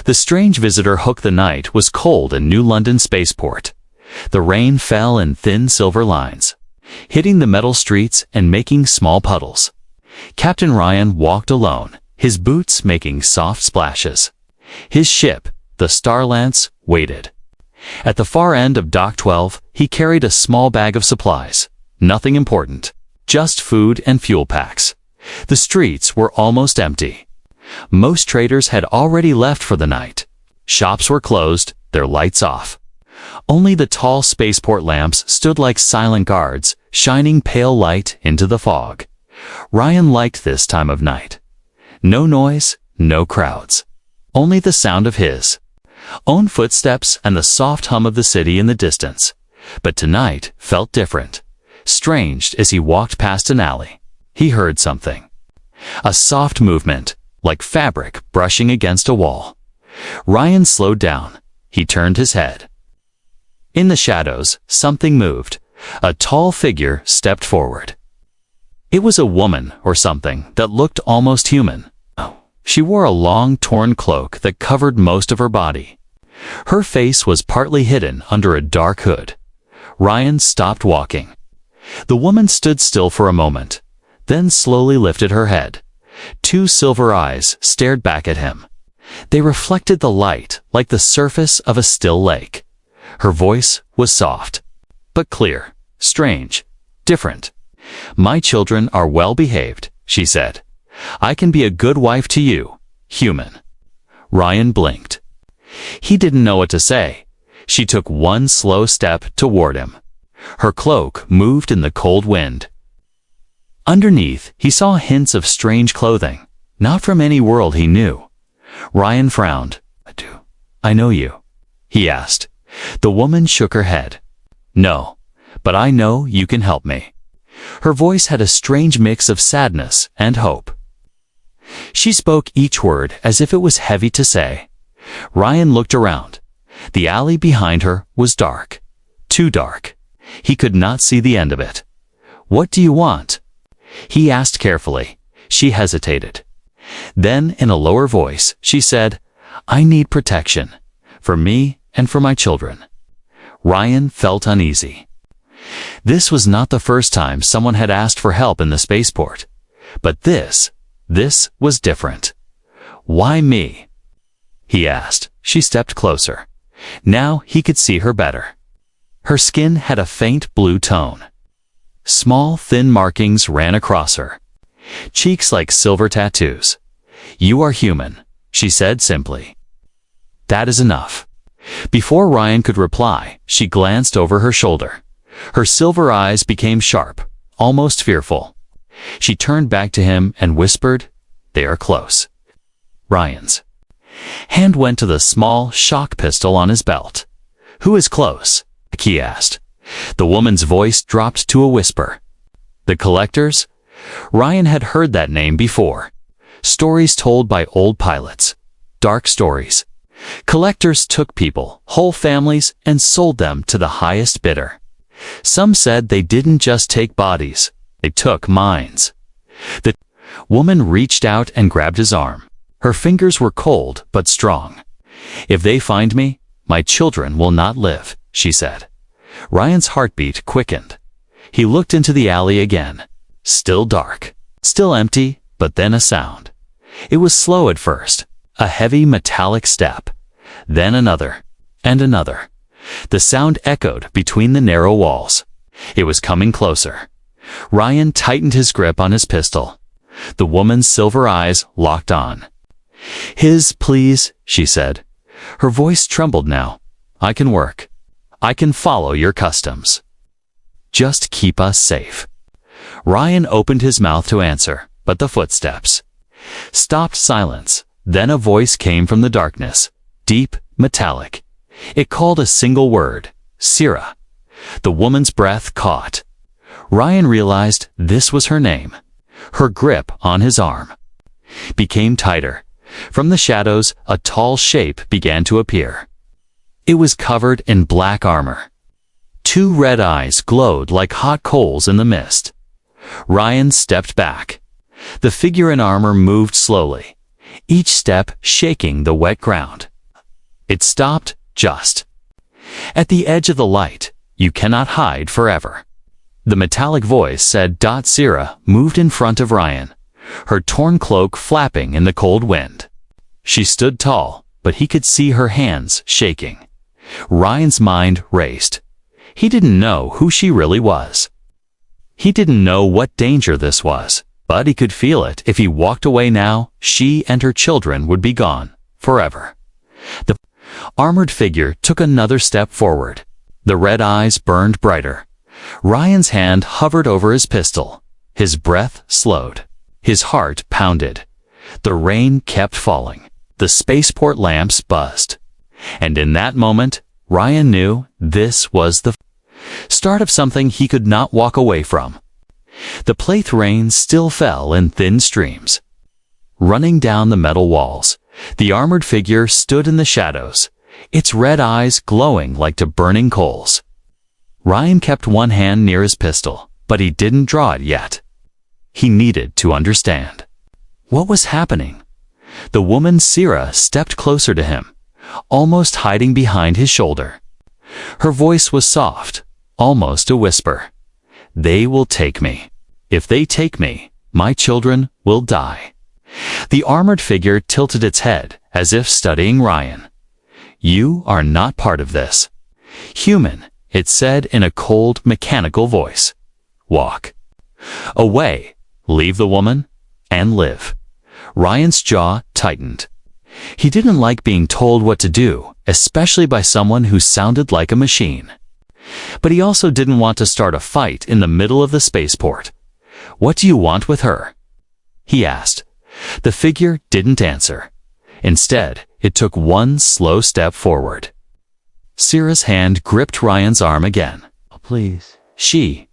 The strange visitor hooked the night was cold in New London spaceport. The rain fell in thin silver lines, hitting the metal streets and making small puddles. Captain Ryan walked alone, his boots making soft splashes. His ship, the Starlance, waited. At the far end of Dock 12, he carried a small bag of supplies. Nothing important, just food and fuel packs. The streets were almost empty. Most traders had already left for the night. Shops were closed, their lights off. Only the tall spaceport lamps stood like silent guards, shining pale light into the fog. Ryan liked this time of night. No noise, no crowds. Only the sound of his own footsteps and the soft hum of the city in the distance. But tonight felt different. Strange as he walked past an alley. He heard something. A soft movement, like fabric brushing against a wall. Ryan slowed down. He turned his head. In the shadows, something moved. A tall figure stepped forward. It was a woman or something that looked almost human. She wore a long, torn cloak that covered most of her body. Her face was partly hidden under a dark hood. Ryan stopped walking. The woman stood still for a moment, then slowly lifted her head. Two silver eyes stared back at him. They reflected the light like the surface of a still lake. Her voice was soft, but clear, strange, different. "My children are well behaved," she said. "I can be a good wife to you, human." Ryan blinked. He didn't know what to say. She took one slow step toward him. Her cloak moved in the cold wind. Underneath, he saw hints of strange clothing, not from any world he knew. Ryan frowned. I know you?" he asked. The woman shook her head. "No, but I know you can help me." Her voice had a strange mix of sadness and hope. She spoke each word as if it was heavy to say. Ryan looked around. The alley behind her was dark. Too dark. He could not see the end of it. "What do you want?" he asked carefully. She hesitated. Then, in a lower voice, she said, "I need protection. For me and for my children." Ryan felt uneasy. This was not the first time someone had asked for help in the spaceport. But this was different. "Why me?" he asked. She stepped closer. Now he could see her better. Her skin had a faint blue tone. Small, thin markings ran across her. Cheeks like silver tattoos. "You are human," she said simply. "That is enough." Before Ryan could reply, she glanced over her shoulder. Her silver eyes became sharp, almost fearful. She turned back to him and whispered, "They are close." Ryan's hand went to the small shock pistol on his belt. "Who is close?" he asked. The woman's voice dropped to a whisper. "The Collectors?" Ryan had heard that name before. Stories told by old pilots. Dark stories. Collectors took people, whole families, and sold them to the highest bidder. Some said they didn't just take bodies, they took minds. The woman reached out and grabbed his arm. Her fingers were cold but strong. "If they find me, my children will not live," she said. Ryan's heartbeat quickened. He looked into the alley again. Still dark, still empty, but then a sound. It was slow at first, a heavy metallic step. Then another, and another. The sound echoed between the narrow walls. It was coming closer. Ryan tightened his grip on his pistol. The woman's silver eyes locked on. Please," she said. Her voice trembled now. "I can work. I can follow your customs. Just keep us safe." Ryan opened his mouth to answer, but the footsteps stopped. Silence. Then a voice came from the darkness, deep, metallic. It called a single word, "Syrah." The woman's breath caught. Ryan realized this was her name. Her grip on his arm became tighter. From the shadows, a tall shape began to appear. It was covered in black armor. Two red eyes glowed like hot coals in the mist. Ryan stepped back. The figure in armor moved slowly, each step shaking the wet ground. It stopped just at the edge of the light. You cannot hide forever. The metallic voice said. Sierra moved in front of Ryan, her torn cloak flapping in the cold wind. She stood tall, but he could see her hands shaking. Ryan's mind raced. He didn't know who she really was. He didn't know what danger this was, but he could feel it. If he walked away now, she and her children would be gone forever. The armored figure took another step forward. The red eyes burned brighter. Ryan's hand hovered over his pistol. His breath slowed. His heart pounded. The rain kept falling. The spaceport lamps buzzed. And in that moment, Ryan knew this was the start of something he could not walk away from. The plate rain still fell in thin streams. Running down the metal walls, the armored figure stood in the shadows, its red eyes glowing like to burning coals. Ryan kept one hand near his pistol, but he didn't draw it yet. He needed to understand. What was happening? The woman Sierra stepped closer to him, almost hiding behind his shoulder. Her voice was soft, almost a whisper. They will take me. If they take me, my children will die. The armored figure tilted its head, as if studying Ryan. You are not part of this. Human, it said in a cold, mechanical voice. Walk away, leave the woman, and live. Ryan's jaw tightened. He didn't like being told what to do, especially by someone who sounded like a machine. But he also didn't want to start a fight in the middle of the spaceport. What do you want with her? He asked. The figure didn't answer. Instead, it took one slow step forward. Sierra's hand gripped Ryan's arm again. Please. She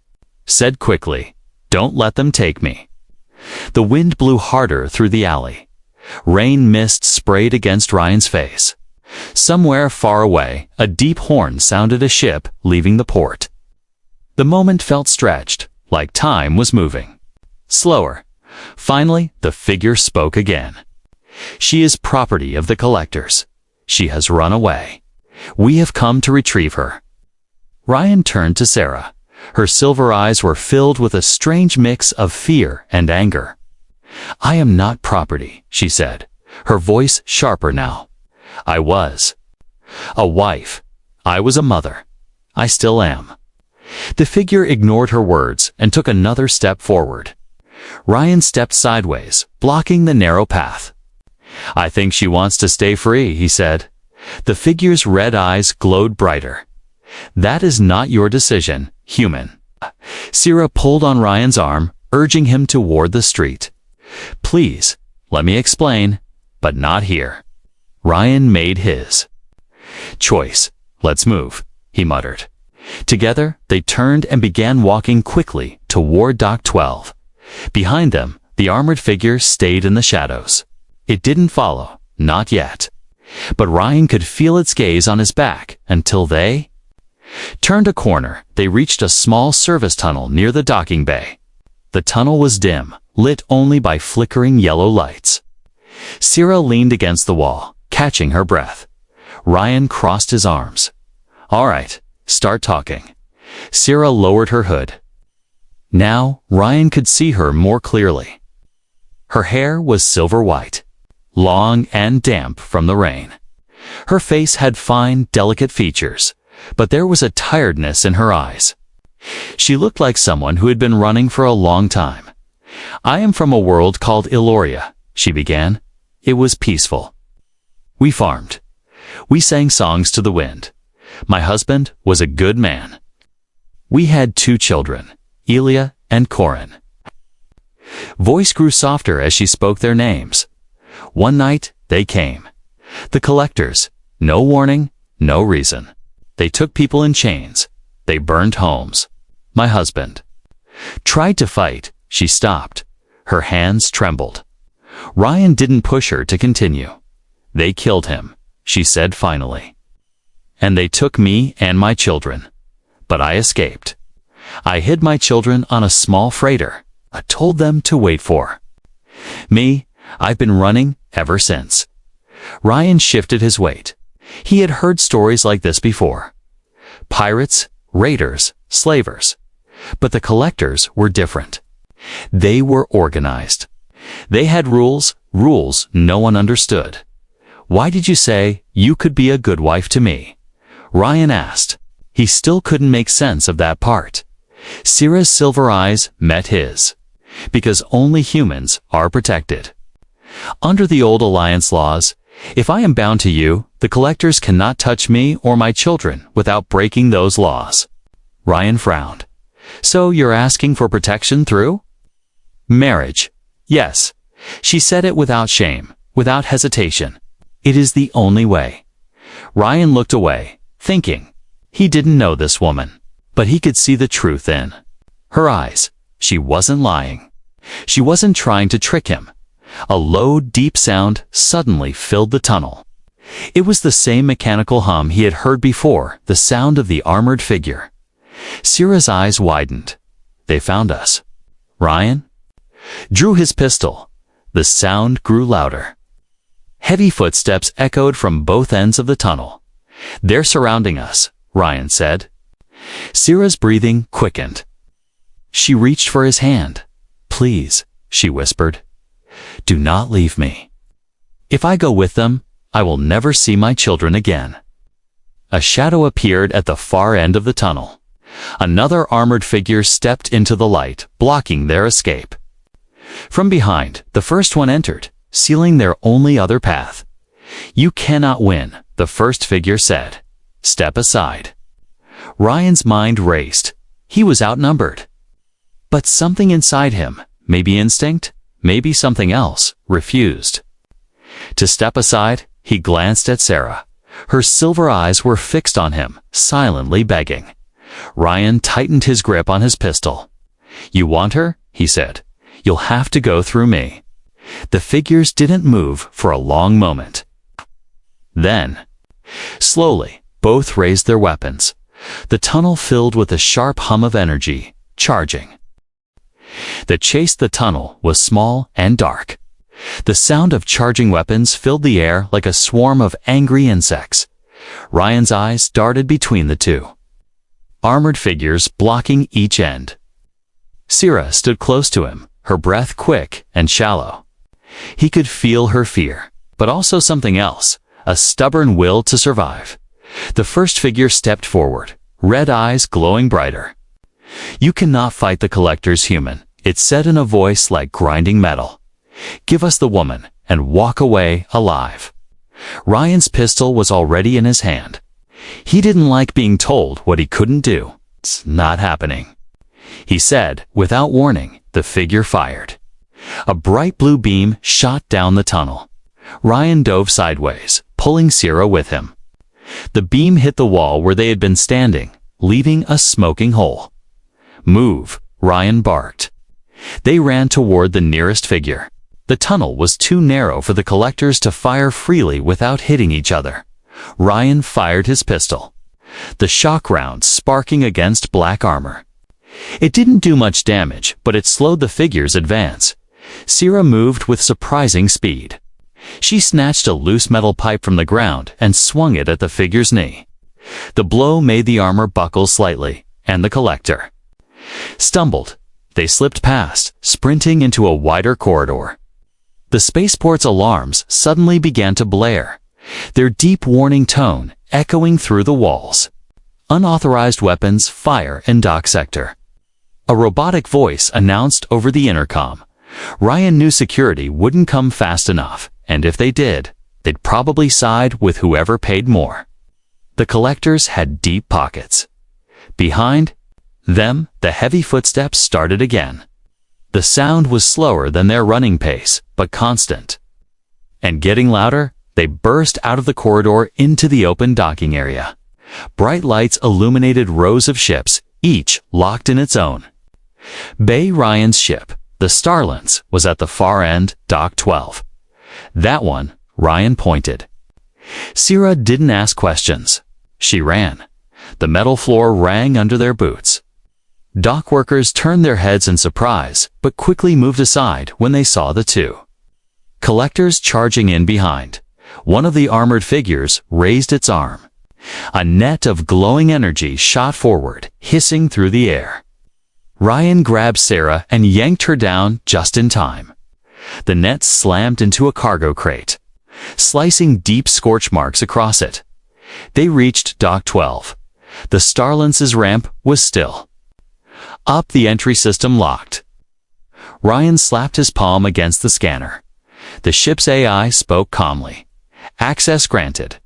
said quickly, don't let them take me. The wind blew harder through the alley. Rain mist sprayed against Ryan's face. Somewhere far away, a deep horn sounded a ship leaving the port. The moment felt stretched, like time was moving. Slower. Finally, the figure spoke again. She is property of the collectors. She has run away. We have come to retrieve her. Ryan turned to Sarah. Her silver eyes were filled with a strange mix of fear and anger. I am not property, she said, her voice sharper now. I was a wife. I was a mother. I still am. The figure ignored her words and took another step forward. Ryan stepped sideways, blocking the narrow path. I think she wants to stay free, he said. The figure's red eyes glowed brighter. That is not your decision, human. Sierra pulled on Ryan's arm, urging him toward the street. Please, let me explain, but not here. Ryan made his choice. Let's move, he muttered. Together, they turned and began walking quickly toward Dock 12. Behind them, the armored figure stayed in the shadows. It didn't follow, not yet. But Ryan could feel its gaze on his back until they turned a corner. They reached a small service tunnel near the docking bay. The tunnel was dim, lit only by flickering yellow lights. Sierra leaned against the wall, catching her breath. Ryan crossed his arms. All right, start talking. Sierra lowered her hood. Now, Ryan could see her more clearly. Her hair was silver white, long and damp from the rain. Her face had fine, delicate features, but there was a tiredness in her eyes. She looked like someone who had been running for a long time. I am from a world called Illoria, she began. It was peaceful. We farmed. We sang songs to the wind. My husband was a good man. We had 2 children, Elia and Corin. Voice grew softer as she spoke their names. One night, they came. The collectors. No warning, no reason. They took people in chains. They burned homes. My husband tried to fight. She stopped. Her hands trembled. Ryan didn't push her to continue. They killed him, she said finally. And they took me and my children. But I escaped. I hid my children on a small freighter. I told them to wait for me. I've been running ever since. Ryan shifted his weight. He had heard stories like this before. Pirates, raiders, slavers. But the collectors were different. They were organized. They had rules no one understood. "Why did you say you could be a good wife to me?" Ryan asked. He still couldn't make sense of that part. Sierra's silver eyes met his. Because only humans are protected. Under the old Alliance laws, if I am bound to you, the collectors cannot touch me or my children without breaking those laws. Ryan frowned. So you're asking for protection through marriage? Yes. She said it without shame, without hesitation. It is the only way. Ryan looked away, thinking. He didn't know this woman, but he could see the truth in her eyes. She wasn't lying. She wasn't trying to trick him. A low, deep sound suddenly filled the tunnel. It was the same mechanical hum he had heard before, the sound of the armored figure. Sierra's eyes widened. They found us. Ryan drew his pistol. The sound grew louder. Heavy footsteps echoed from both ends of the tunnel. "They're surrounding us," Ryan said. Sierra's breathing quickened. She reached for his hand. "Please," she whispered. "Do not leave me. If I go with them, I will never see my children again." A shadow appeared at the far end of the tunnel. Another armored figure stepped into the light, blocking their escape. From behind, the first one entered, sealing their only other path. "You cannot win," the first figure said. "Step aside." Ryan's mind raced. He was outnumbered. But something inside him, maybe instinct, maybe something else, refused. To step aside, he glanced at Sarah. Her silver eyes were fixed on him, silently begging. Ryan tightened his grip on his pistol. "You want her?" he said. "You'll have to go through me." The figures didn't move for a long moment. Then, slowly, both raised their weapons. The tunnel filled with a sharp hum of energy, charging. The chase the tunnel was small and dark. The sound of charging weapons filled the air like a swarm of angry insects. Ryan's eyes darted between the two. Armored figures blocking each end. Sierra stood close to him, her breath quick and shallow. He could feel her fear, but also something else, a stubborn will to survive. The first figure stepped forward, red eyes glowing brighter. "You cannot fight the collectors, human," it said in a voice like grinding metal. "Give us the woman and walk away alive." Ryan's pistol was already in his hand. He didn't like being told what he couldn't do. "It's not happening," he said. Without warning, the figure fired. A bright blue beam shot down the tunnel. Ryan dove sideways, pulling Sierra with him. The beam hit the wall where they had been standing, leaving a smoking hole. "Move," Ryan barked. They ran toward the nearest figure. The tunnel was too narrow for the collectors to fire freely without hitting each other. Ryan fired his pistol, the shock round sparking against black armor. It didn't do much damage, but it slowed the figure's advance. Sierra moved with surprising speed. She snatched a loose metal pipe from the ground and swung it at the figure's knee. The blow made the armor buckle slightly, and the collector stumbled. They slipped past, sprinting into a wider corridor. The spaceport's alarms suddenly began to blare, their deep warning tone echoing through the walls. "Unauthorized weapons fire in dock sector." A robotic voice announced over the intercom. Ryan knew security wouldn't come fast enough, and if they did, they'd probably side with whoever paid more. The collectors had deep pockets. Behind them, the heavy footsteps started again. The sound was slower than their running pace, but constant. And getting louder, they burst out of the corridor into the open docking area. Bright lights illuminated rows of ships, each locked in its own bay. Ryan's ship, the Starlands, was at the far end, Dock 12. "That one," Ryan pointed. Sierra didn't ask questions. She ran. The metal floor rang under their boots. Dock workers turned their heads in surprise, but quickly moved aside when they saw the two collectors charging in behind. One of the armored figures raised its arm. A net of glowing energy shot forward, hissing through the air. Ryan grabbed Sarah and yanked her down just in time. The net slammed into a cargo crate, slicing deep scorch marks across it. They reached Dock 12. The Starlance's ramp was still. Up the entry system locked. Ryan slapped his palm against the scanner. The ship's AI spoke calmly. Access granted.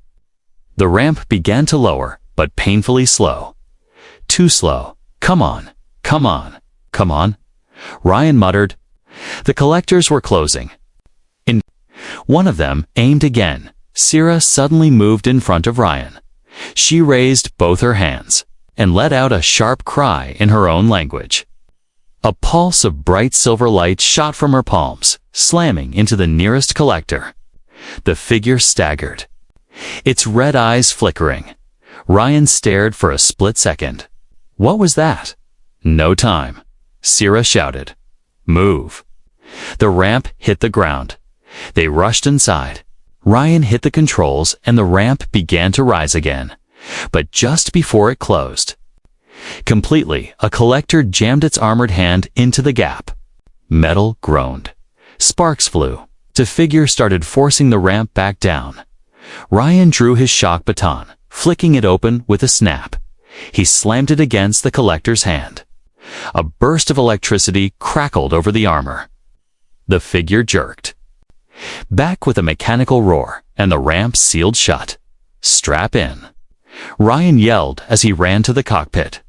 The ramp began to lower, but painfully slow. Too slow. Come on, come on, come on. Ryan muttered. The collectors were closing. One of them aimed again. Sarah suddenly moved in front of Ryan. She raised both her hands and let out a sharp cry in her own language. A pulse of bright silver light shot from her palms, slamming into the nearest collector. The figure staggered, its red eyes flickering. Ryan stared for a split second. What was that? No time. Sarah shouted. Move. The ramp hit the ground. They rushed inside. Ryan hit the controls and the ramp began to rise again. But just before it closed, completely, a collector jammed its armored hand into the gap. Metal groaned. Sparks flew. The figure started forcing the ramp back down. Ryan drew his shock baton, flicking it open with a snap. He slammed it against the collector's hand. A burst of electricity crackled over the armor. The figure jerked back with a mechanical roar, and the ramp sealed shut. Strap in. Ryan yelled as he ran to the cockpit.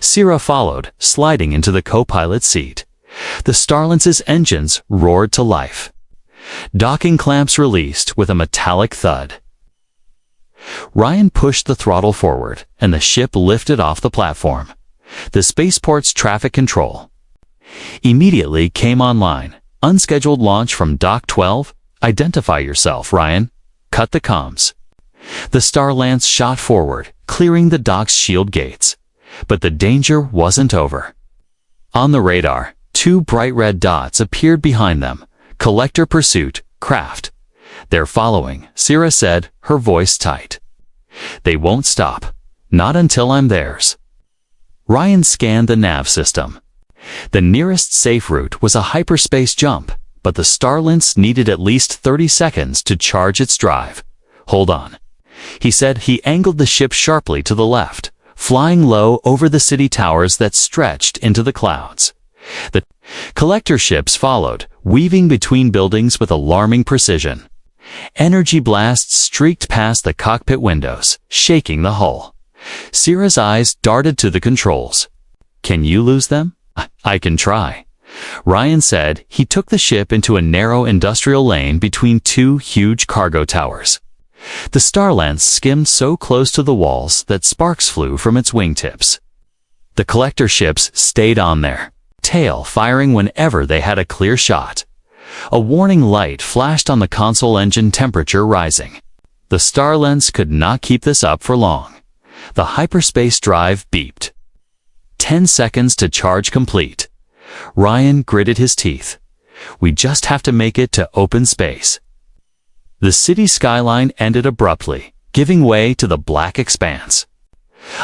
Sarah followed, sliding into the co-pilot seat. The Starlance's engines roared to life. Docking clamps released with a metallic thud. Ryan pushed the throttle forward, and the ship lifted off the platform. The spaceport's traffic control immediately came online. Unscheduled launch from Dock 12. Identify yourself, Ryan. Cut the comms. The Starlance shot forward, clearing the dock's shield gates. But the danger wasn't over. On the radar, two bright red dots appeared behind them. Collector pursuit, craft. They're following, Sarah said, her voice tight. They won't stop. Not until I'm theirs. Ryan scanned the nav system. The nearest safe route was a hyperspace jump, but the Starlance needed at least 30 seconds to charge its drive. Hold on. He said. He angled the ship sharply to the left, flying low over the city towers that stretched into the clouds. The collector ships followed, weaving between buildings with alarming precision. Energy blasts streaked past the cockpit windows, shaking the hull. Sarah's eyes darted to the controls. Can you lose them? I can try. Ryan said. He took the ship into a narrow industrial lane between two huge cargo towers. The Starlance skimmed so close to the walls that sparks flew from its wingtips. The collector ships stayed on their tail, firing whenever they had a clear shot. A warning light flashed on the console engine, temperature rising. The Starlance could not keep this up for long. The hyperspace drive beeped. 10 seconds to charge complete. Ryan gritted his teeth. We just have to make it to open space. The city skyline ended abruptly, giving way to the black expanse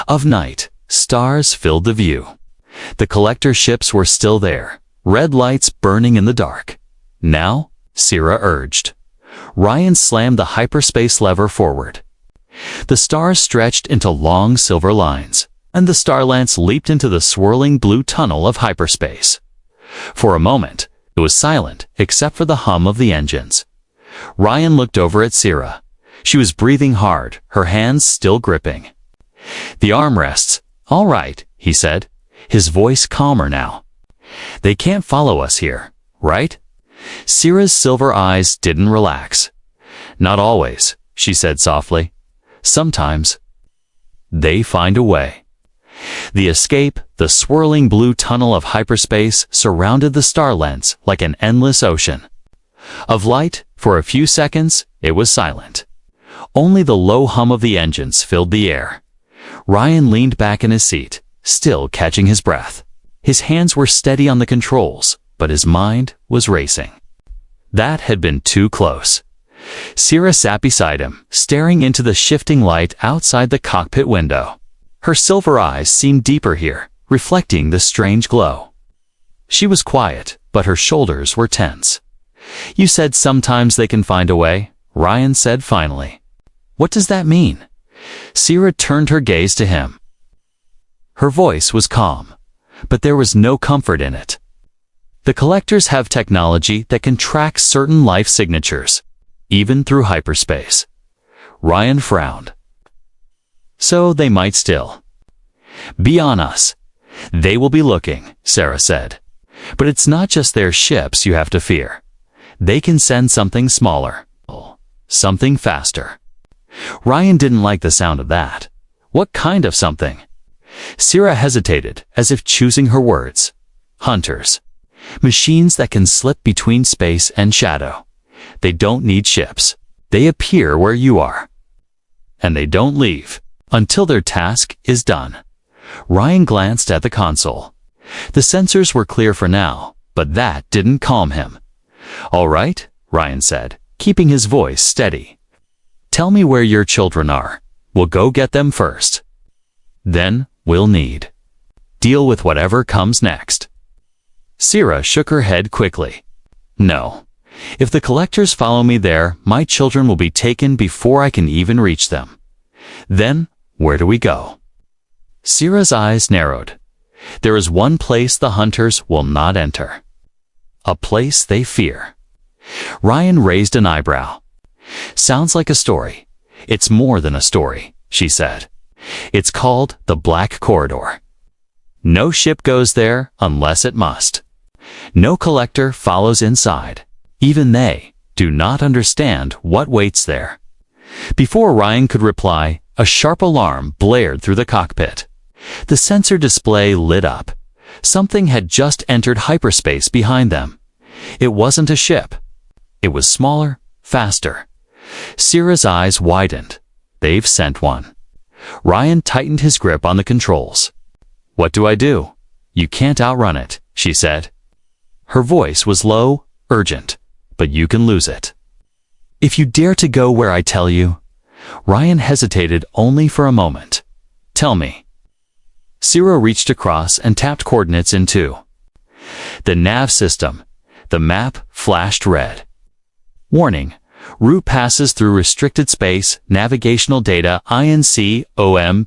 of night. Stars filled the view. The collector ships were still there, red lights burning in the dark. Now, Sarah urged. Ryan slammed the hyperspace lever forward. The stars stretched into long silver lines, and the Starlance leaped into the swirling blue tunnel of hyperspace. For a moment, it was silent except for the hum of the engines. Ryan looked over at Sarah. She was breathing hard, her hands still gripping the armrests. All right, he said, his voice calmer now. They can't follow us here, right? Sarah's silver eyes didn't relax. Not always, she said softly. Sometimes they find a way. The escape, the swirling blue tunnel of hyperspace, surrounded the Starlance like an endless ocean of light. For a few seconds, it was silent. Only the low hum of the engines filled the air. Ryan leaned back in his seat, still catching his breath. His hands were steady on the controls, but his mind was racing. That had been too close. Sierra sat beside him, staring into the shifting light outside the cockpit window. Her silver eyes seemed deeper here, reflecting the strange glow. She was quiet, but her shoulders were tense. "You said sometimes they can find a way," Ryan said finally. "What does that mean?" Sierra turned her gaze to him. Her voice was calm, but there was no comfort in it. "The collectors have technology that can track certain life signatures, even through hyperspace." Ryan frowned. "So they might still be on us." "They will be looking," Sarah said. "But it's not just their ships you have to fear. They can send something smaller, something faster." Ryan didn't like the sound of that. What kind of something? Sierra hesitated, as if choosing her words. "Hunters. Machines that can slip between space and shadow. They don't need ships. They appear where you are. And they don't leave until their task is done." Ryan glanced at the console. The sensors were clear for now, but that didn't calm him. "All right," Ryan said, keeping his voice steady. "Tell me where your children are. We'll go get them first. Then we'll deal with whatever comes next." Sierra shook her head quickly. "No. If the collectors follow me there, my children will be taken before I can even reach them. Then, where do we go?" Sierra's eyes narrowed. "There is one place the hunters will not enter. A place they fear." Ryan raised an eyebrow. "Sounds like a story." "It's more than a story," she said. "It's called the Black Corridor. No ship goes there unless it must. No collector follows inside. Even they do not understand what waits there." Before Ryan could reply, a sharp alarm blared through the cockpit. The sensor display lit up. Something had just entered hyperspace behind them. It wasn't a ship. It was smaller, faster. Sierra's eyes widened. "They've sent one." Ryan tightened his grip on the controls. "What do I do?" "You can't outrun it," she said. Her voice was low, urgent, "but you can lose it. If you dare to go where I tell you." Ryan hesitated only for a moment. "Tell me." Sierra reached across and tapped coordinates into the nav system. The map flashed red. "Warning. Route passes through restricted space, navigational data INCOMPLAT.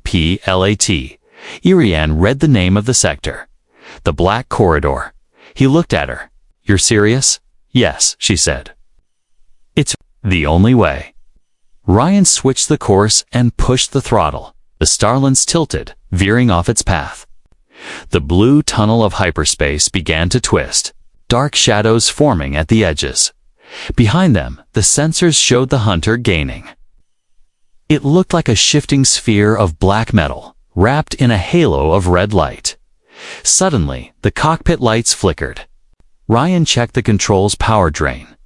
Irian read the name of the sector. The Black Corridor. He looked at her. "You're serious?" "Yes," she said. "It's the only way." Ryan switched the course and pushed the throttle. The Starlens tilted, veering off its path. The blue tunnel of hyperspace began to twist, dark shadows forming at the edges. Behind them, the sensors showed the hunter gaining. It looked like a shifting sphere of black metal, wrapped in a halo of red light. Suddenly, the cockpit lights flickered. Ryan checked the control's power drain.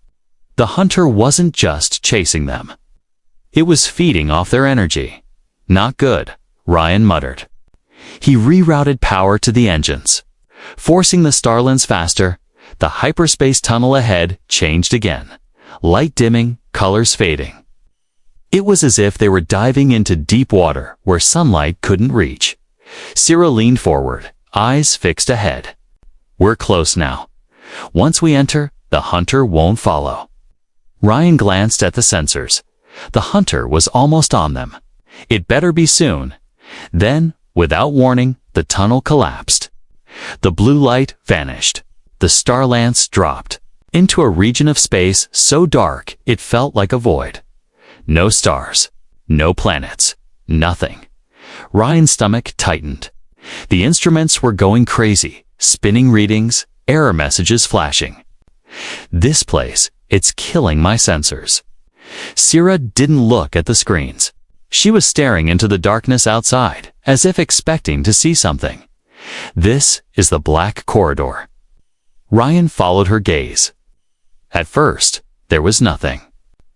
The hunter wasn't just chasing them. It was feeding off their energy. "Not good," Ryan muttered. He rerouted power to the engines. Forcing the Starlens faster, the hyperspace tunnel ahead changed again. Light dimming, colors fading. It was as if they were diving into deep water where sunlight couldn't reach. Sierra leaned forward, eyes fixed ahead. "We're close now. Once we enter, the hunter won't follow." Ryan glanced at the sensors. The hunter was almost on them. It better be soon. Then, without warning, the tunnel collapsed. The blue light vanished. The Starlens dropped into a region of space so dark it felt like a void. No stars, no planets, nothing. Ryan's stomach tightened. The instruments were going crazy, spinning readings, error messages flashing. "This place, it's killing my sensors." Sierra didn't look at the screens. She was staring into the darkness outside, as if expecting to see something. "This is the Black Corridor." Ryan followed her gaze. At first, there was nothing.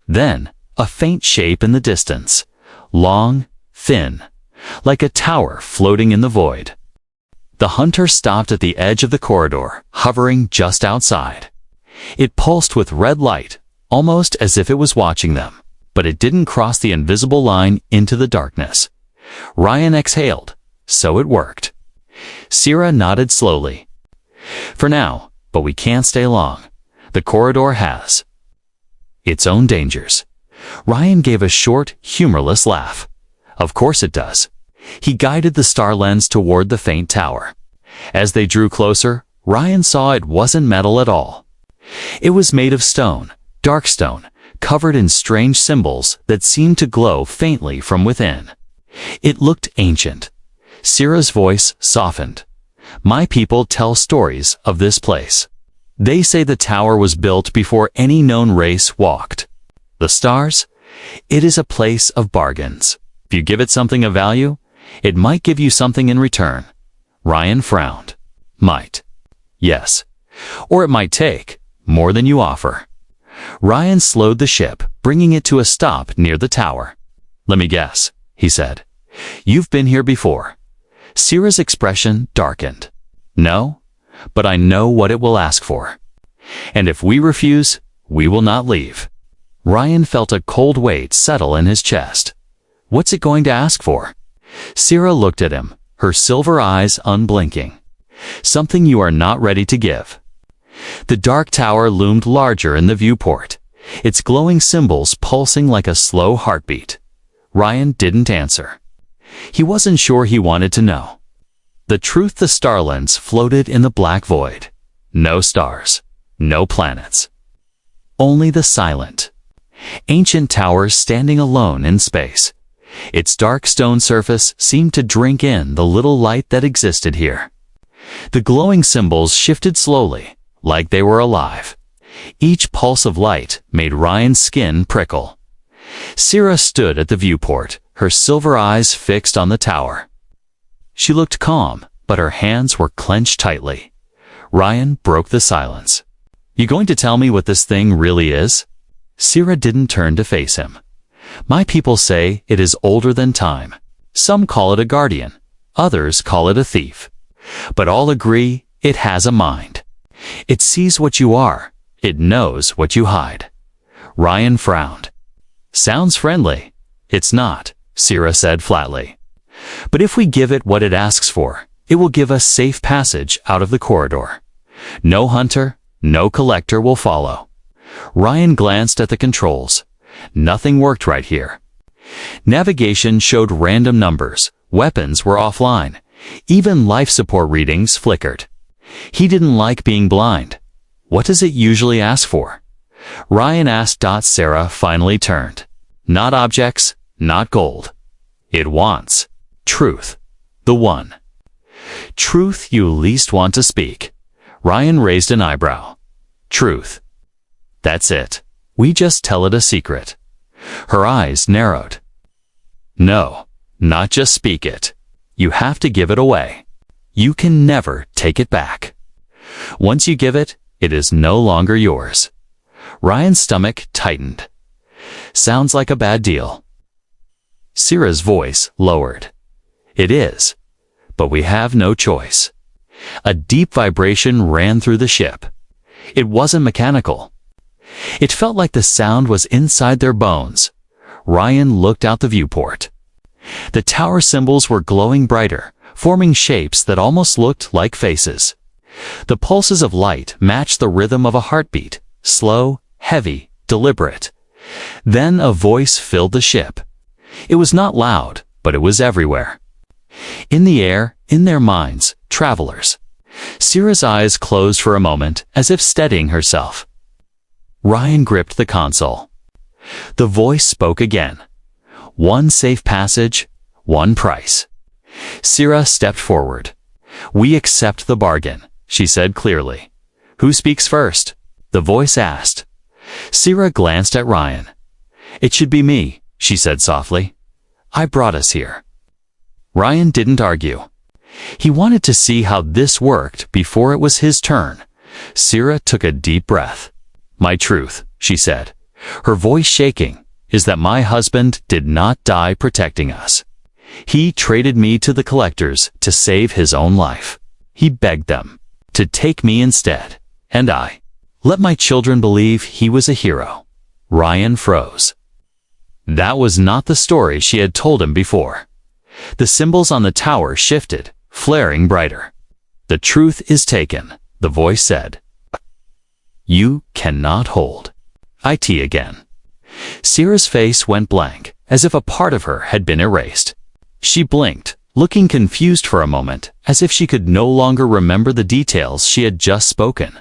Then, a faint shape in the distance. Long, thin, like a tower floating in the void. The hunter stopped at the edge of the corridor, hovering just outside. It pulsed with red light, almost as if it was watching them, but it didn't cross the invisible line into the darkness. Ryan exhaled. So it worked. Sierra nodded slowly. For now, but we can't stay long. The corridor has its own dangers. Ryan gave a short, humorless laugh. Of course it does. He guided the star lens toward the faint tower. As they drew closer, Ryan saw it wasn't metal at all. It was made of stone, dark stone, covered in strange symbols that seemed to glow faintly from within. It looked ancient. Sierra's voice softened. My people tell stories of this place. They say the tower was built before any known race walked. The stars? It is a place of bargains. If you give it something of value, it might give you something in return. Ryan frowned. Might. Yes. Or it might take more than you offer. Ryan slowed the ship, bringing it to a stop near the tower. Let me guess, he said. You've been here before. Sierra's expression darkened. No, but I know what it will ask for. And if we refuse, we will not leave. Ryan felt a cold weight settle in his chest. What's it going to ask for? Sierra looked at him, her silver eyes unblinking. Something you are not ready to give. The dark tower loomed larger in the viewport, its glowing symbols pulsing like a slow heartbeat. Ryan didn't answer. He wasn't sure he wanted to know. The truth, the star lens floated in the black void. No stars, no planets. Only the silent, ancient tower standing alone in space. Its dark stone surface seemed to drink in the little light that existed here. The glowing symbols shifted slowly, like they were alive. Each pulse of light made Ryan's skin prickle. Sierra stood at the viewport, her silver eyes fixed on the tower. She looked calm, but her hands were clenched tightly. Ryan broke the silence. You going to tell me what this thing really is? Sierra didn't turn to face him. My people say it is older than time. Some call it a guardian. Others call it a thief. But all agree it has a mind. It sees what you are. It knows what you hide. Ryan frowned. Sounds friendly. It's not, Sierra said flatly. But if we give it what it asks for, it will give us safe passage out of the corridor. No hunter, no collector will follow. Ryan glanced at the controls. Nothing worked right here. Navigation showed random numbers. Weapons were offline. Even life support readings flickered. He didn't like being blind. What does it usually ask for? Ryan asked. Sarah finally turned. Not objects, not gold. It wants truth. The one truth you least want to speak. Ryan raised an eyebrow. Truth. That's it. We just tell it a secret. Her eyes narrowed. No, not just speak it. You have to give it away. You can never take it back. Once you give it, it is no longer yours. Ryan's stomach tightened. Sounds like a bad deal. Sierra's voice lowered. It is, but we have no choice. A deep vibration ran through the ship. It wasn't mechanical. It felt like the sound was inside their bones. Ryan looked out the viewport. The tower symbols were glowing brighter, forming shapes that almost looked like faces. The pulses of light matched the rhythm of a heartbeat, slow, heavy, deliberate. Then a voice filled the ship. It was not loud, but it was everywhere. In the air, in their minds, travelers. Sierra's eyes closed for a moment, as if steadying herself. Ryan gripped the console. The voice spoke again. One safe passage, one price. Sierra stepped forward. We accept the bargain, she said clearly. Who speaks first? The voice asked. Sierra glanced at Ryan. It should be me, she said softly. I brought us here. Ryan didn't argue. He wanted to see how this worked before it was his turn. Sierra took a deep breath. My truth, she said, her voice shaking, is that my husband did not die protecting us. He traded me to the collectors to save his own life. He begged them to take me instead, and I let my children believe he was a hero. Ryan froze. That was not the story she had told him before. The symbols on the tower shifted, flaring brighter. "The truth is taken," the voice said. "You cannot hold it again." Sierra's face went blank, as if a part of her had been erased. She blinked, looking confused for a moment, as if she could no longer remember the details she had just spoken.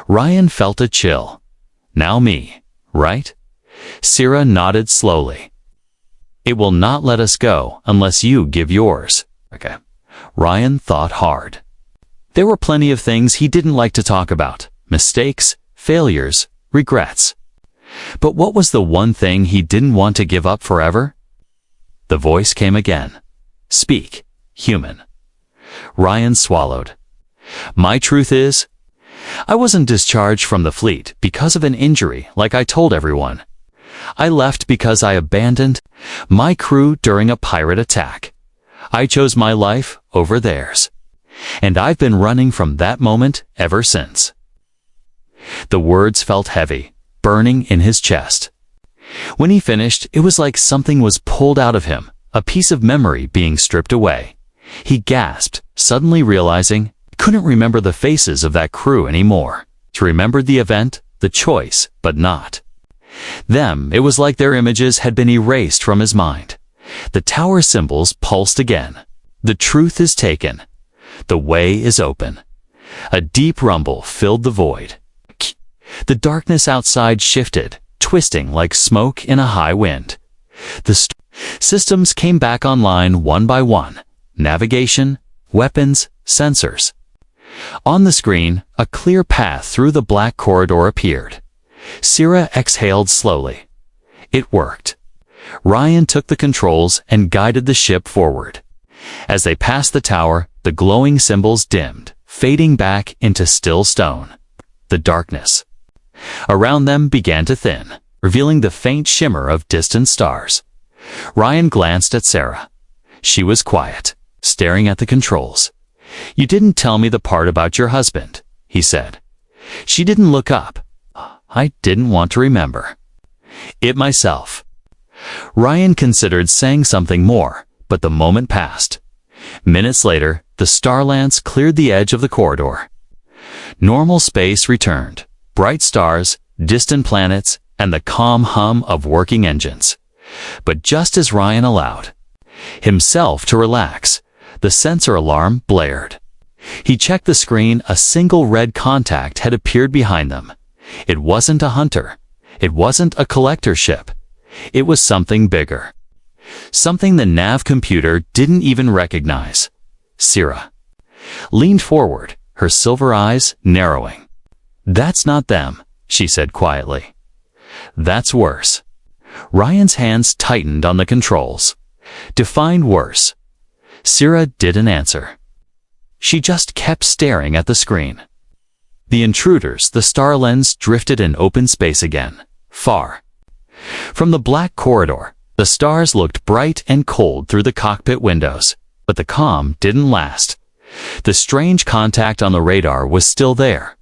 Ryan felt a chill. "Now me, right?" Sierra nodded slowly. "It will not let us go unless you give yours." Okay. Ryan thought hard. There were plenty of things he didn't like to talk about: mistakes, failures, regrets. But what was the one thing he didn't want to give up forever? The voice came again. "Speak, human." Ryan swallowed. "My truth is, I wasn't discharged from the fleet because of an injury like I told everyone. I left because I abandoned my crew during a pirate attack. I chose my life over theirs. And I've been running from that moment ever since." The words felt heavy, burning in his chest. When he finished, it was like something was pulled out of him, a piece of memory being stripped away. He gasped, suddenly realizing he couldn't remember the faces of that crew anymore. He remembered the event, the choice, but not them. It was like their images had been erased from his mind. The tower symbols pulsed again. "The truth is taken. The way is open." A deep rumble filled the void. The darkness outside shifted, twisting like smoke in a high wind. The systems came back online one by one: navigation, weapons, sensors. On the screen, a clear path through the black corridor appeared. Sierra exhaled slowly. It worked. Ryan took the controls and guided the ship forward. As they passed the tower, the glowing symbols dimmed, fading back into still stone. The darkness around them began to thin, revealing the faint shimmer of distant stars. Ryan glanced at Sarah. She was quiet, staring at the controls. "You didn't tell me the part about your husband," he said. She didn't look up. "I didn't want to remember it myself." Ryan considered saying something more, but the moment passed. Minutes later, the Starlance cleared the edge of the corridor. Normal space returned. Bright stars, distant planets, and the calm hum of working engines. But just as Ryan allowed himself to relax, the sensor alarm blared. He checked the screen. A single red contact had appeared behind them. It wasn't a hunter. It wasn't a collector ship. It was something bigger. Something the nav computer didn't even recognize. Sierra leaned forward, her silver eyes narrowing. "That's not them," she said quietly. "That's worse." Ryan's hands tightened on the controls. "Define worse." Sierra didn't answer. She just kept staring at the screen. The intruders, the star lens, drifted in open space again, far. From the black corridor, the stars looked bright and cold through the cockpit windows, but the calm didn't last. The strange contact on the radar was still there,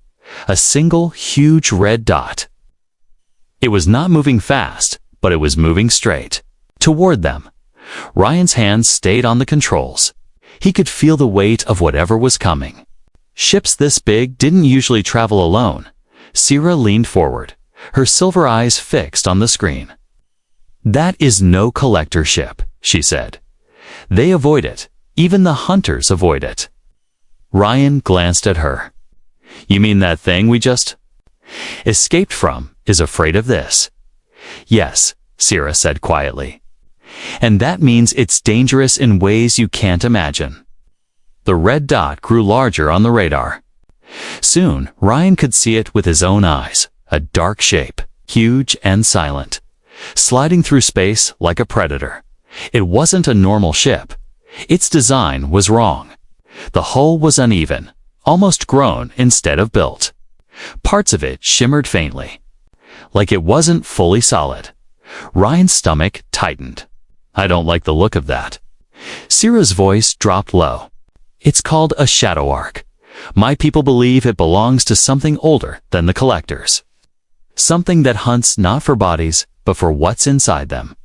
a single huge red dot. It was not moving fast, but it was moving straight toward them. Ryan's hands stayed on the controls. He could feel the weight of whatever was coming. Ships this big didn't usually travel alone. Sierra leaned forward, her silver eyes fixed on the screen. "That is no collector ship," she said. "They avoid it. Even the hunters avoid it." Ryan glanced at her. "You mean that thing we just escaped from is afraid of this?" "Yes," Sierra said quietly. "And that means it's dangerous in ways you can't imagine." The red dot grew larger on the radar. Soon, Ryan could see it with his own eyes, a dark shape, huge and silent, sliding through space like a predator. It wasn't a normal ship. Its design was wrong. The hull was uneven, almost grown instead of built. Parts of it shimmered faintly, like it wasn't fully solid. Ryan's stomach tightened. "I don't like the look of that." Sierra's voice dropped low. "It's called a shadow arc. My people believe it belongs to something older than the collectors." something that hunts not for bodies, but for what's inside them.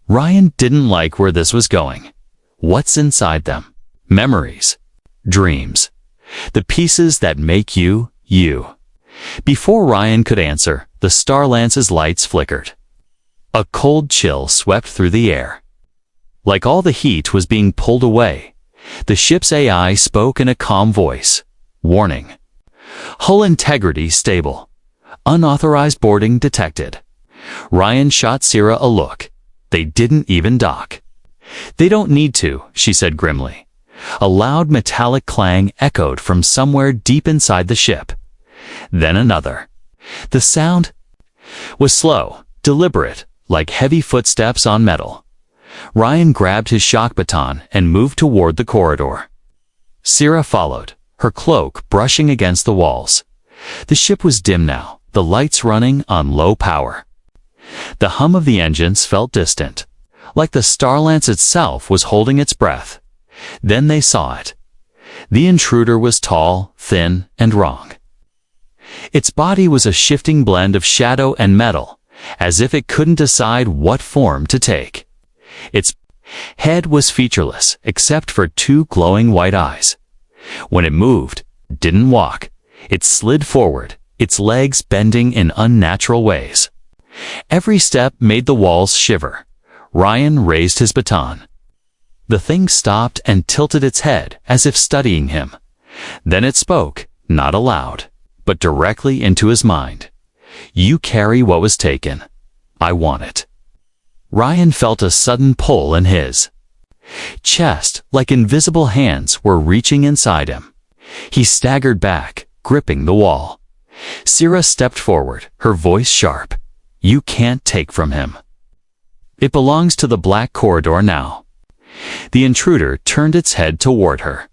Ryan didn't like where this was going. What's inside them? Memories. Dreams. The pieces that make you, you. Before Ryan could answer, the Starlance's lights flickered. A cold chill swept through the air. Like all the heat was being pulled away, the ship's AI spoke in a calm voice. Warning. Hull integrity stable. Unauthorized boarding detected. Ryan shot Sierra a look. They didn't even dock. They don't need to, she said grimly. A loud metallic clang echoed from somewhere deep inside the ship. Then another. The sound was slow, deliberate, like heavy footsteps on metal. Ryan grabbed his shock baton and moved toward the corridor. Sierra followed, her cloak brushing against the walls. The ship was dim now, the lights running on low power. The hum of the engines felt distant, like the Starlance itself was holding its breath. Then they saw it. The intruder was tall, thin, and wrong. Its body was a shifting blend of shadow and metal, as if it couldn't decide what form to take. Its head was featureless, except for two glowing white eyes. When it moved, didn't walk, it slid forward, its legs bending in unnatural ways. Every step made the walls shiver. Ryan raised his baton. The thing stopped and tilted its head as if studying him. Then it spoke, not aloud, but directly into his mind. You carry what was taken. I want it. Ryan felt a sudden pull in his chest, like invisible hands were reaching inside him. He staggered back, gripping the wall. Sierra stepped forward, her voice sharp. You can't take from him. It belongs to the black corridor now. The intruder turned its head toward her.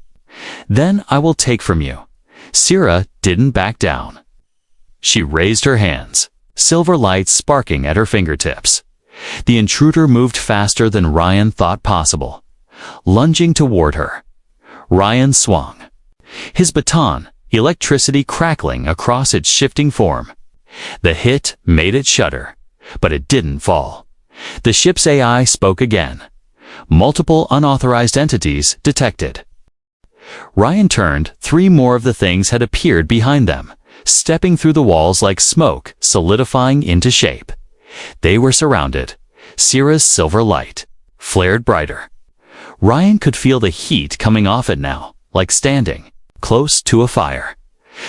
Then I will take from you. Sierra didn't back down. She raised her hands, silver lights sparking at her fingertips. The intruder moved faster than Ryan thought possible, lunging toward her. Ryan swung. His baton, electricity crackling across its shifting form. The hit made it shudder, but it didn't fall. The ship's AI spoke again. Multiple unauthorized entities detected. Ryan turned, 3 more of the things had appeared behind them, stepping through the walls like smoke, solidifying into shape. They were surrounded. Sierra's silver light flared brighter. Ryan could feel the heat coming off it now, like standing close to a fire.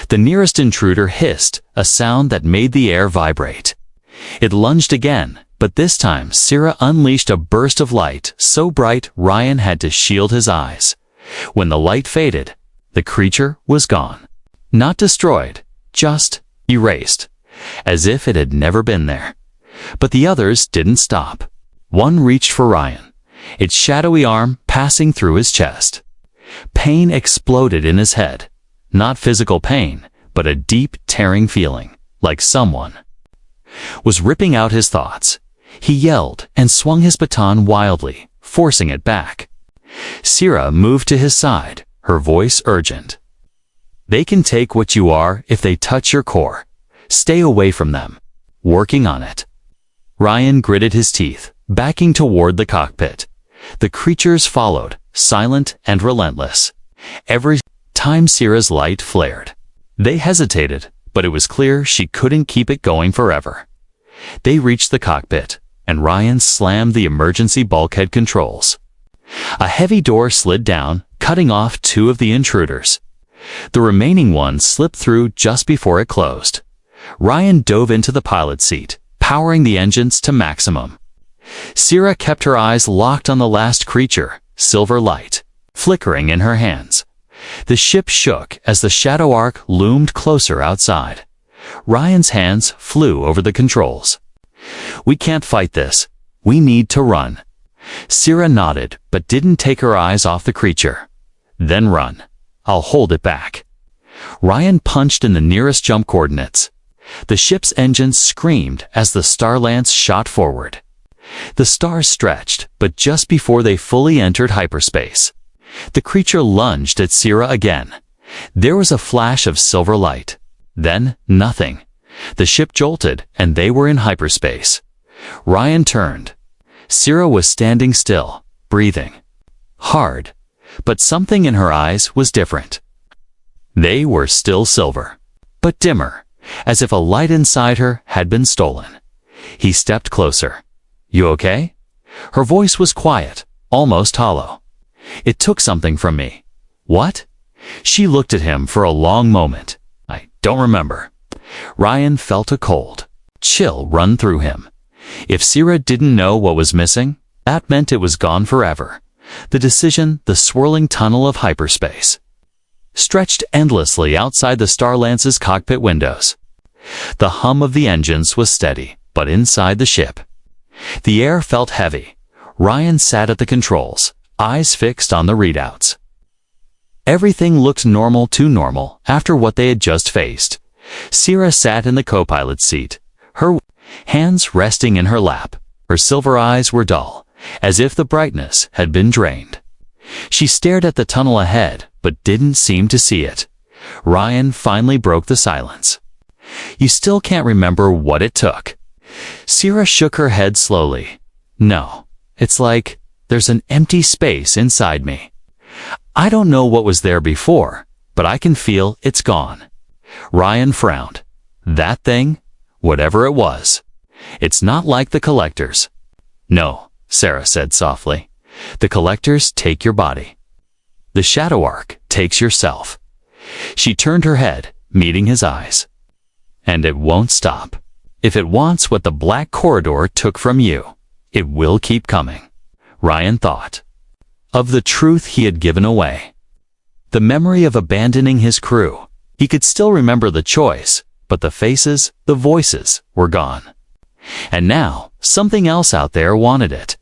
The nearest intruder hissed, a sound that made the air vibrate. It lunged again, but this time Sierra unleashed a burst of light so bright Ryan had to shield his eyes. When the light faded, the creature was gone. Not destroyed, just erased, as if it had never been there. But the others didn't stop. One reached for Ryan, its shadowy arm passing through his chest. Pain exploded in his head. Not physical pain, but a deep, tearing feeling, like someone was ripping out his thoughts. He yelled and swung his baton wildly, forcing it back. Sierra moved to his side, her voice urgent. They can take what you are if they touch your core. Stay away from them. Working on it. Ryan gritted his teeth, backing toward the cockpit. The creatures followed, silent and relentless. Every time Sierra's light flared, they hesitated, but it was clear she couldn't keep it going forever. They reached the cockpit, and Ryan slammed the emergency bulkhead controls. A heavy door slid down, cutting off 2 of the intruders. The remaining one slipped through just before it closed. Ryan dove into the pilot seat, powering the engines to maximum. Sierra kept her eyes locked on the last creature, silver light flickering in her hands. The ship shook as the shadow arc loomed closer outside. Ryan's hands flew over the controls. We can't fight this. We need to run. Sierra nodded, but didn't take her eyes off the creature. Then run. I'll hold it back. Ryan punched in the nearest jump coordinates. The ship's engines screamed as the Starlance shot forward. The stars stretched, but just before they fully entered hyperspace, the creature lunged at Sierra again. There was a flash of silver light. Then, nothing. The ship jolted, and they were in hyperspace. Ryan turned. Sierra was standing still, breathing hard, but something in her eyes was different. They were still silver, but dimmer, as if a light inside her had been stolen. He stepped closer. "You okay?" Her voice was quiet, almost hollow. "It took something from me." "What?" She looked at him for a long moment. "I don't remember." Ryan felt a cold chill run through him. If Sierra didn't know what was missing, that meant it was gone forever. The decision, the swirling tunnel of hyperspace, stretched endlessly outside the Starlance's cockpit windows. The hum of the engines was steady, but inside the ship, the air felt heavy. Ryan sat at the controls, eyes fixed on the readouts. Everything looked normal, too normal, after what they had just faced. Sierra sat in the co-pilot seat, her hands resting in her lap. Her silver eyes were dull, as if the brightness had been drained. She stared at the tunnel ahead, but didn't seem to see it. Ryan finally broke the silence. "You still can't remember what it took?" Sierra shook her head slowly. "No, it's like there's an empty space inside me. I don't know what was there before, but I can feel it's gone." Ryan frowned. "That thing? Whatever it was. It's not like the collectors." "No," Sarah said softly. "The collectors take your body. The shadow arc takes yourself." She turned her head, meeting his eyes. "And it won't stop. If it wants what the black corridor took from you, it will keep coming." Ryan thought of the truth he had given away. The memory of abandoning his crew. He could still remember the choice, but the faces, the voices, were gone. And now, something else out there wanted it.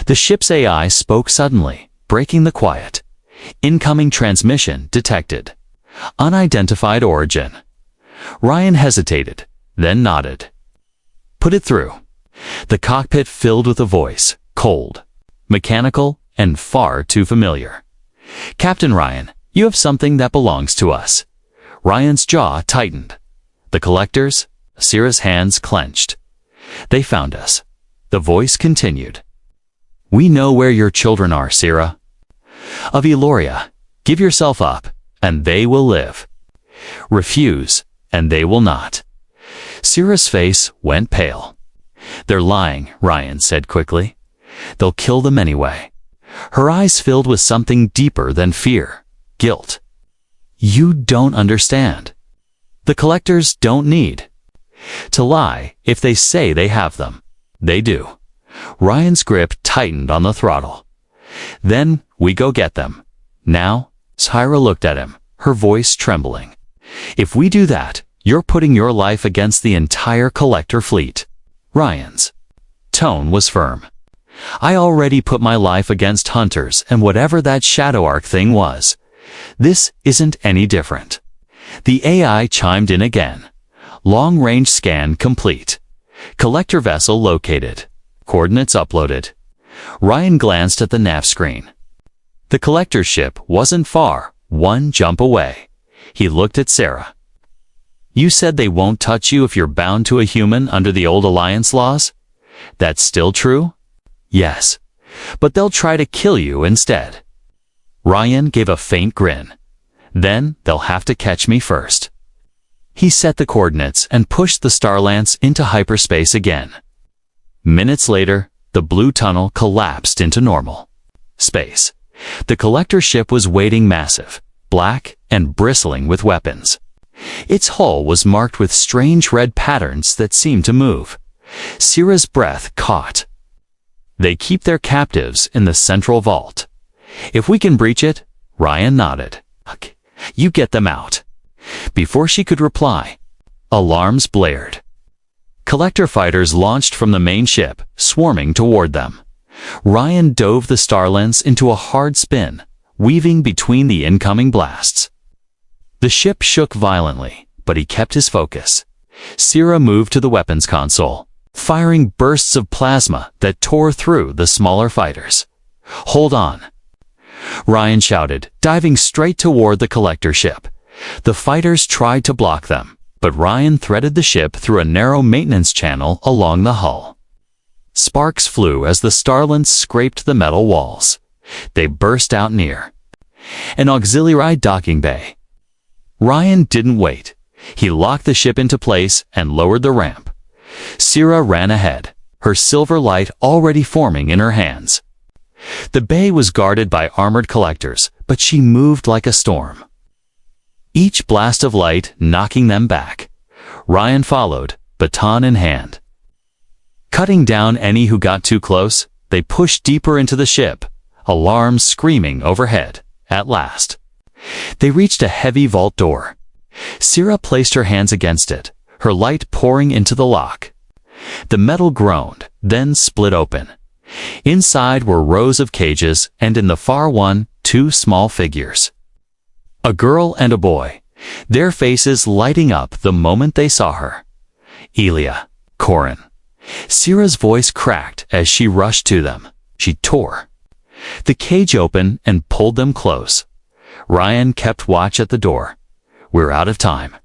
The ship's AI spoke suddenly, breaking the quiet. "Incoming transmission detected. Unidentified origin." Ryan hesitated, then nodded. "Put it through." The cockpit filled with a voice, cold, mechanical, and far too familiar. "Captain Ryan, you have something that belongs to us." Ryan's jaw tightened. "The collectors?" Sierra's hands clenched. "They found us." The voice continued. "We know where your children are, Sierra. Of Eloria, give yourself up, and they will live. Refuse, and they will not." Sierra's face went pale. "They're lying," Ryan said quickly. "They'll kill them anyway." Her eyes filled with something deeper than fear, guilt. "You don't understand. The collectors don't need to lie if they say they have them. They do." Ryan's grip tightened on the throttle. "Then we go get them. Now?" Sierra looked at him, her voice trembling. "If we do that, you're putting your life against the entire collector fleet." Ryan's tone was firm. "I already put my life against hunters and whatever that shadow arc thing was. This isn't any different." The AI chimed in again. "Long-range scan complete. Collector vessel located. Coordinates uploaded." Ryan glanced at the nav screen. The collector ship wasn't far, one jump away. He looked at Sarah. "You said they won't touch you if you're bound to a human under the old Alliance laws? That's still true?" "Yes. But they'll try to kill you instead." Ryan gave a faint grin. "Then they'll have to catch me first." He set the coordinates and pushed the Starlance into hyperspace again. Minutes later, the blue tunnel collapsed into normal space. The collector ship was waiting, massive, black, and bristling with weapons. Its hull was marked with strange red patterns that seemed to move. Sierra's breath caught. "They keep their captives in the central vault. If we can breach it," Ryan nodded. "You get them out." Before she could reply, alarms blared. Collector fighters launched from the main ship, swarming toward them. Ryan dove the Starlance into a hard spin, weaving between the incoming blasts. The ship shook violently, but he kept his focus. Sierra moved to the weapons console, firing bursts of plasma that tore through the smaller fighters. "Hold on," Ryan shouted, diving straight toward the collector ship. The fighters tried to block them, but Ryan threaded the ship through a narrow maintenance channel along the hull. Sparks flew as the starlings scraped the metal walls. They burst out near an auxiliary docking bay. Ryan didn't wait. He locked the ship into place and lowered the ramp. Sierra ran ahead, her silver light already forming in her hands. The bay was guarded by armored collectors, but she moved like a storm, each blast of light knocking them back. Ryan followed, baton in hand. Cutting down any who got too close, they pushed deeper into the ship, alarms screaming overhead. At last, they reached a heavy vault door. Sierra placed her hands against it, her light pouring into the lock. The metal groaned, then split open. Inside were rows of cages, and in the far one, two small figures. A girl and a boy, their faces lighting up the moment they saw her. Elia, Corin. Sierra's voice cracked as she rushed to them. She tore the cage open and pulled them close. Ryan kept watch at the door. "We're out of time."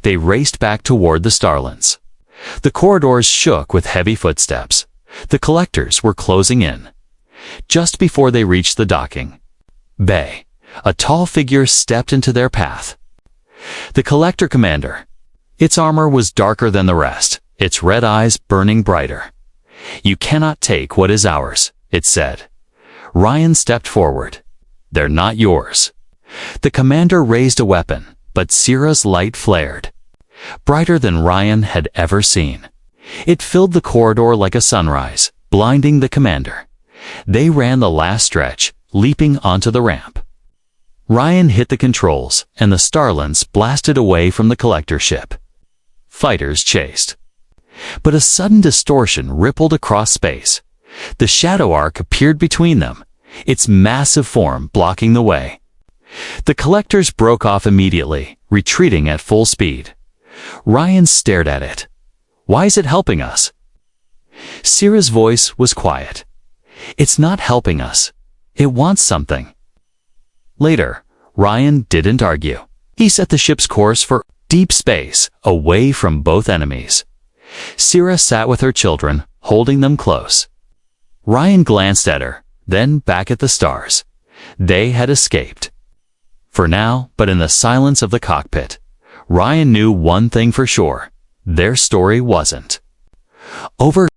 They raced back toward the starlings. The corridors shook with heavy footsteps. The collectors were closing in. Just before they reached the docking bay, a tall figure stepped into their path. The collector commander. Its armor was darker than the rest, its red eyes burning brighter. "You cannot take what is ours," it said. Ryan stepped forward. "They're not yours." The commander raised a weapon, but Sierra's light flared, brighter than Ryan had ever seen. It filled the corridor like a sunrise, blinding the commander. They ran the last stretch, leaping onto the ramp. Ryan hit the controls, and the starlings blasted away from the collector ship. Fighters chased. But a sudden distortion rippled across space. The shadow arc appeared between them, its massive form blocking the way. The collectors broke off immediately, retreating at full speed. Ryan stared at it. "Why is it helping us?" Sierra's voice was quiet. "It's not helping us. It wants something." Later, Ryan didn't argue. He set the ship's course for deep space, away from both enemies. Sierra sat with her children, holding them close. Ryan glanced at her, then back at the stars. They had escaped. For now, but in the silence of the cockpit, Ryan knew one thing for sure. Their story wasn't over.